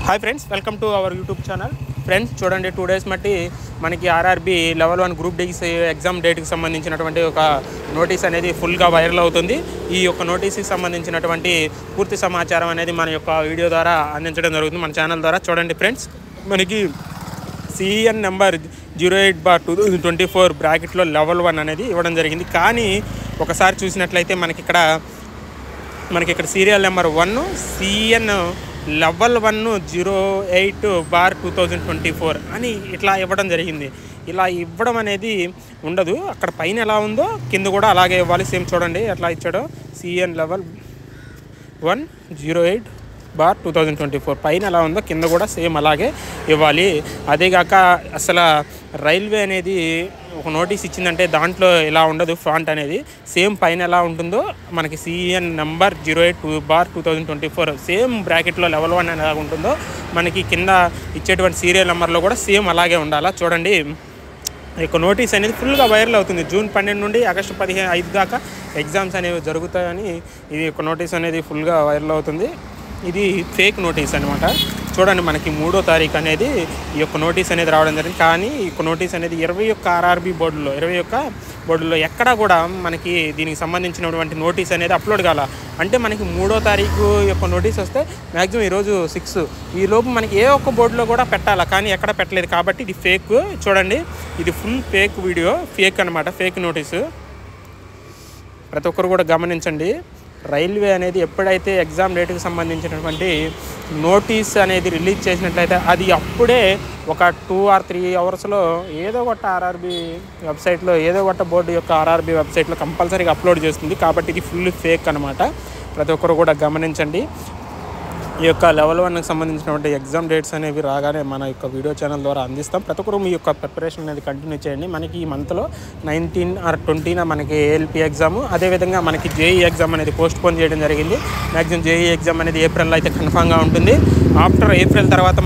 Hi friends, welcome to our YouTube channel. Friends చూడండి, 2 days మట్టి మనకి ఆర్ఆర్బీ లెవెల్ 1 గ్రూప్ డీస్ ఎగ్జామ్ డేట్కి సంబంధించినటువంటి ఒక నోటీస్ అనేది ఫుల్గా వైరల్ అవుతుంది. ఈ యొక్క నోటీస్కి సంబంధించినటువంటి పూర్తి సమాచారం అనేది మన యొక్క వీడియో ద్వారా అందించడం జరుగుతుంది, మన ఛానల్ ద్వారా. చూడండి ఫ్రెండ్స్, మనకి సిఎన్ నెంబర్ 08/2024 బ్రాకెట్లో లెవెల్ 1 అనేది ఇవ్వడం జరిగింది. కానీ ఒకసారి చూసినట్లయితే మనకి ఇక్కడ సీరియల్ నెంబర్ 1 సిఎన్ లెవెల్ 1 08/2024 అని ఇట్లా ఇవ్వడం జరిగింది. ఇలా ఇవ్వడం అనేది ఉండదు. అక్కడ పైన ఎలా ఉందో కింద కూడా అలాగే ఇవ్వాలి. సేమ్ చూడండి ఎట్లా ఇచ్చాడో. సిఎన్ లెవెల్ 1 08/2024 పైన ఎలా ఉందో కింద కూడా సేమ్ అలాగే ఇవ్వాలి. అదేగాక అసలు రైల్వే అనేది ఒక నోటీస్ ఇచ్చిందంటే దాంట్లో ఇలా ఉండదు. ఫాంట్ అనేది సేమ్ పైన ఎలా ఉంటుందో మనకి సిఎన్ నెంబర్ 08/2024 సేమ్ బ్రాకెట్లో లెవెల్ 1 ఎలా ఉంటుందో మనకి కింద ఇచ్చేటువంటి సీరియల్ నెంబర్లో కూడా సేమ్ అలాగే ఉండాలా. చూడండి, ఈ యొక్క నోటీస్ అనేది ఫుల్గా వైరల్ అవుతుంది. జూన్ 12 నుండి ఆగస్టు 15 దాకా ఎగ్జామ్స్ అనేవి జరుగుతాయని ఇది ఒక నోటీస్ అనేది ఫుల్గా వైరల్ అవుతుంది. ఇది ఫేక్ నోటీస్ అనమాట. చూడండి, మనకి 3వ తారీఖు అనేది ఈ యొక్క నోటీస్ అనేది రావడం జరిగింది. కానీ ఈ యొక్క నోటీస్ అనేది 21 ఆర్ఆర్బీ బోర్డుల్లో ఎక్కడా కూడా మనకి దీనికి సంబంధించినటువంటి నోటీస్ అనేది అప్లోడ్ కాల. అంటే మనకి 3వ తారీఖు యొక్క నోటీస్ వస్తే మ్యాక్సిమం ఈరోజు 6 ఈ లోపు మనకి ఏ ఒక్క బోర్డులో కూడా పెట్టాలా, కానీ ఎక్కడ పెట్టలేదు. కాబట్టి ఇది ఫేక్. చూడండి, ఇది ఫుల్ ఫేక్ వీడియో, ఫేక్ అనమాట, ఫేక్ నోటీసు. ప్రతి ఒక్కరు కూడా గమనించండి. రైల్వే అనేది ఎప్పుడైతే ఎగ్జామ్ డేట్కి సంబంధించినటువంటి నోటీస్ అనేది రిలీజ్ చేసినట్లయితే అది అప్పుడే ఒక 2 or 3 అవర్స్లో ఏదో ఒక ఆర్ఆర్బీ వెబ్సైట్లో, ఏదో ఒక బోర్డు యొక్క ఆర్ఆర్బీ వెబ్సైట్లో కంపల్సరీగా అప్లోడ్ చేస్తుంది. కాబట్టి ఇది ఫుల్ ఫేక్ అనమాట. ప్రతి ఒక్కరు కూడా గమనించండి. ఈ యొక్క లెవెల్ 1కి సంబంధించినటువంటి ఎగ్జామ్ డేట్స్ అనేవి రాగానే మన యొక్క వీడియో ఛానల్ ద్వారా అందిస్తాం. ప్రతి ఒక్కరు మీ యొక్క ప్రిపరేషన్ అనేది కంటిన్యూ చేయండి. మనకి ఈ మంత్లో 19 or 20న మనకి ఏఎల్పీ ఎగ్జాము, అదేవిధంగా మనకి జేఈ ఎగ్జామ్ అనేది పోస్ట్పోన్ చేయడం జరిగింది. మ్యాక్సిమం జేఈ ఎగ్జామ్ అనేది ఏప్రిల్లో అయితే కన్ఫామ్గా ఉంటుంది. ఆఫ్టర్ ఏప్రిల్ తర్వాత